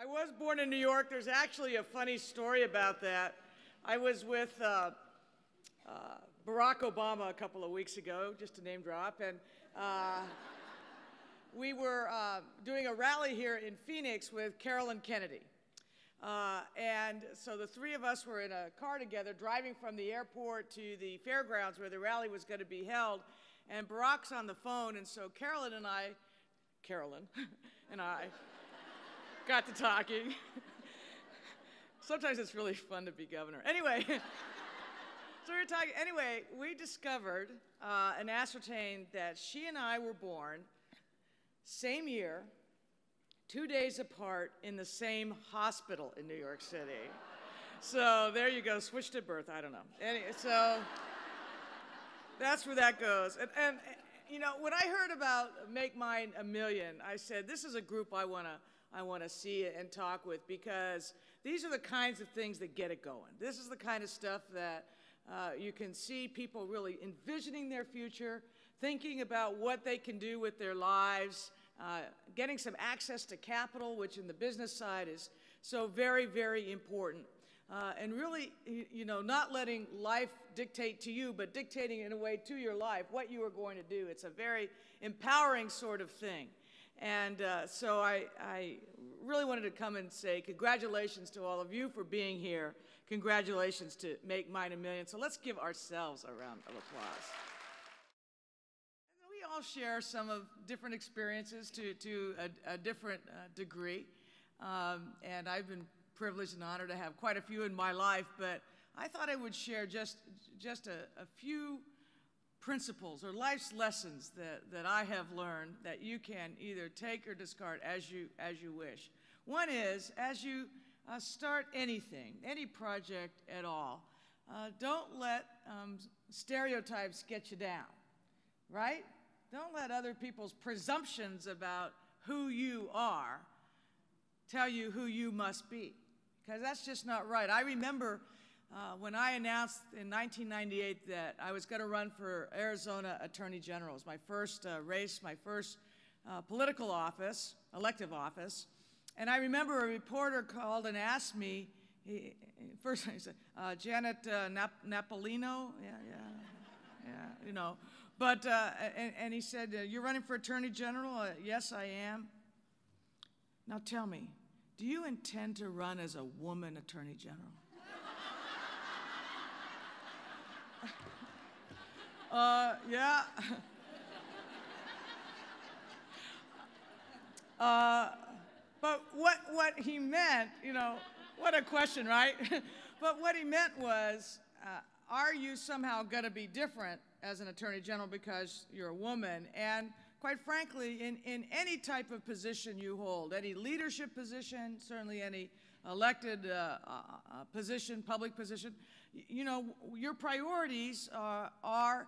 I was born in New York. There's actually a funny story about that. I was with Barack Obama a couple of weeks ago, just to name drop, and we were doing a rally here in Phoenix with Carolyn Kennedy. And so the three of us were in a car together, driving from the airport to the fairgrounds where the rally was going to be held, and Barack's on the phone, and so Carolyn and I got to talking. Sometimes it's really fun to be governor. Anyway, so we were talking. Anyway, we discovered and ascertained that she and I were born same year, 2 days apart in the same hospital in New York City. So there you go, switched at birth, I don't know. Anyway, so that's where that goes. And you know, when I heard about Make Mine a Million, I said, this is a group I want to see and talk with, because these are the kinds of things that get it going. This is the kind of stuff that you can see people really envisioning their future, thinking about what they can do with their lives, getting some access to capital, which in the business side is so very, very important. And really, you know, not letting life dictate to you, but dictating in a way to your life what you are going to do. It's a very empowering sort of thing. And so I really wanted to come and say congratulations to all of you for being here. Congratulations to Make Mine a Million. So let's give ourselves a round of applause. And we all share some of different experiences to a different degree. And I've been privileged and honored to have quite a few in my life, but I thought I would share just a few principles or life's lessons that I have learned that you can either take or discard as you wish. One is, as you start anything, any project at all, don't let stereotypes get you down, right? Don't let other people's presumptions about who you are tell you who you must be, because that's just not right. I remember when I announced in 1998 that I was going to run for Arizona Attorney General. It was my first race, my first political office, elective office. And I remember a reporter called and asked me, first he said, Janet Napolitano? Yeah, you know. But, and he said, you're running for Attorney General? Yes, I am. Now tell me, do you intend to run as a woman Attorney General? Yeah. But what he meant, you know, what a question, right? But what he meant was, are you somehow going to be different as an Attorney General because you're a woman? And quite frankly, in any type of position you hold, any leadership position, certainly any elected position, public position, you know, your priorities are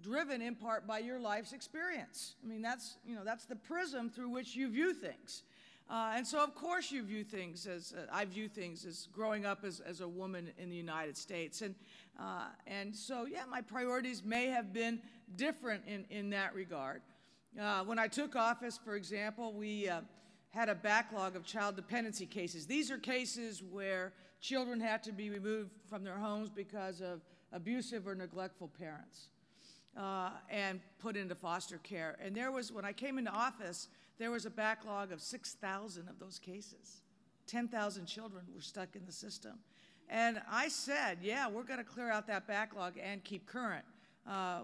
driven in part by your life's experience. I mean, that's the prism through which you view things. And so, of course, you view things as, I view things as growing up as a woman in the United States. And so, yeah, my priorities may have been different in that regard. When I took office, for example, we had a backlog of child dependency cases. These are cases where children had to be removed from their homes because of abusive or neglectful parents and put into foster care. And there was, when I came into office, there was a backlog of 6,000 of those cases. 10,000 children were stuck in the system. And I said, yeah, we're going to clear out that backlog and keep current,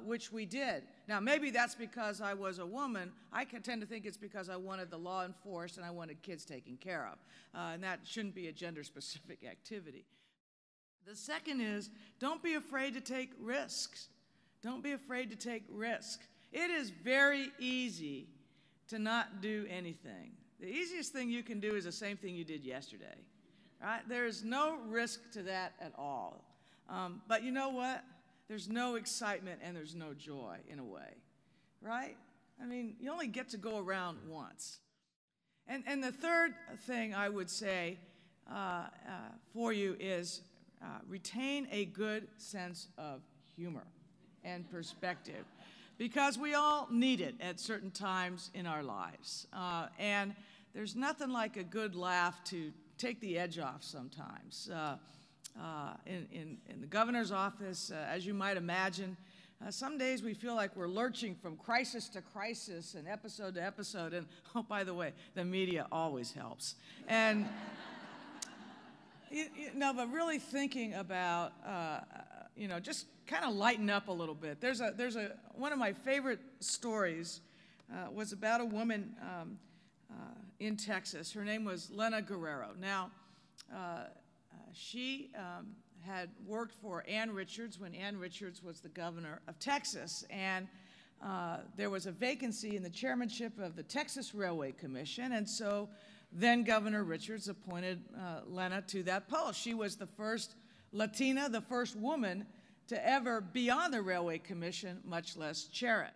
which we did. Now, maybe that's because I was a woman. I tend to think it's because I wanted the law enforced and I wanted kids taken care of. And that shouldn't be a gender-specific activity. The second is, don't be afraid to take risks. Don't be afraid to take risks. It is very easy to not do anything. The easiest thing you can do is the same thing you did yesterday. Right? There is no risk to that at all. But you know what? There's no excitement and there's no joy in a way. Right? I mean, you only get to go around once. And the third thing I would say for you is retain a good sense of humor and perspective, because we all need it at certain times in our lives. And there's nothing like a good laugh to take the edge off sometimes. In the governor's office, as you might imagine, some days we feel like we're lurching from crisis to crisis and episode to episode. And, oh, by the way, the media always helps. And, but really thinking about, just kind of lighten up a little bit. One of my favorite stories was about a woman in Texas. Her name was Lena Guerrero. Now, she had worked for Ann Richards when Ann Richards was the governor of Texas, and there was a vacancy in the chairmanship of the Texas Railway Commission, and so then Governor Richards appointed Lena to that post. She was the first Latina, the first woman to ever be on the Railway Commission, much less chair it.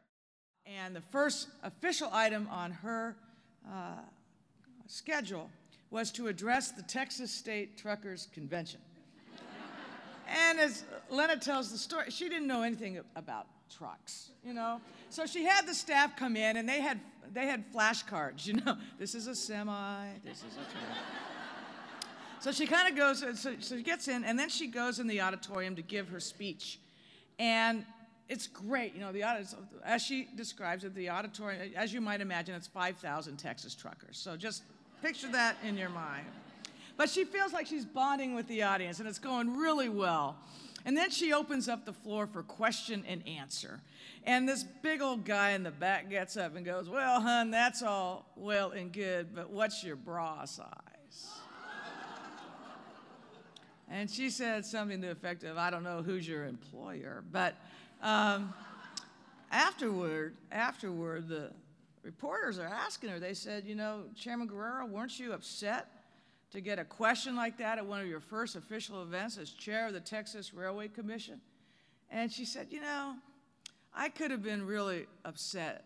And the first official item on her schedule was to address the Texas State Truckers Convention. And as Lena tells the story, she didn't know anything about trucks, So she had the staff come in, and they had flashcards, This is a semi, this is a truck. So she kind of goes, so she gets in, and then she goes in the auditorium to give her speech. And it's great, as she describes it, the auditorium, as you might imagine, it's 5,000 Texas truckers. So just picture that in your mind. But she feels like she's bonding with the audience, and it's going really well. And then she opens up the floor for question and answer. And this big old guy in the back gets up and goes, "Well, hon, that's all well and good, but what's your bra size?" And she said something to the effect of, "I don't know who's your employer." But afterward, the reporters are asking her, they said, "Chairman Guerrero, weren't you upset to get a question like that at one of your first official events as chair of the Texas Railway Commission?" And she said, "I could have been really upset,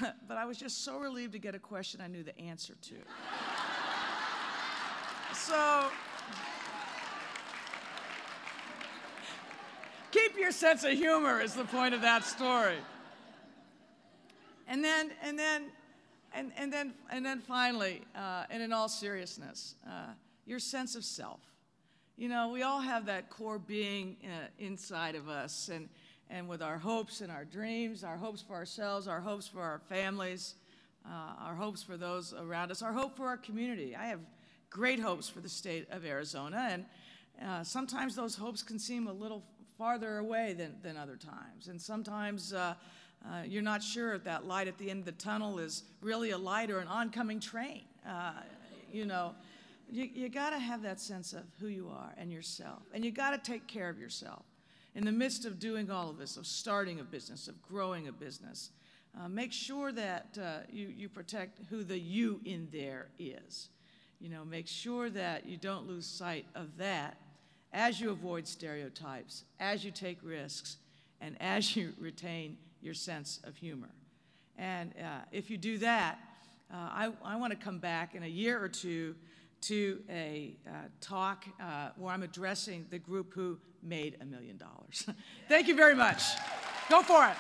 but I was just so relieved to get a question I knew the answer to." So keep your sense of humor is the point of that story. And then finally, and in all seriousness, your sense of self. We all have that core being inside of us, and with our hopes and our dreams, our hopes for ourselves, our hopes for our families, our hopes for those around us, our hope for our community. I have great hopes for the state of Arizona, and sometimes those hopes can seem a little farther away than other times. And sometimes you're not sure if that light at the end of the tunnel is really a light or an oncoming train. You got to have that sense of who you are and yourself. And you got to take care of yourself. In the midst of doing all of this, of starting a business, of growing a business, make sure that you protect who the you in there is. Make sure that you don't lose sight of that as you avoid stereotypes, as you take risks, and as you retain your sense of humor. And if you do that, I want to come back in a year or two to a talk where I'm addressing the group who made $1 million. Thank you very much. Go for it.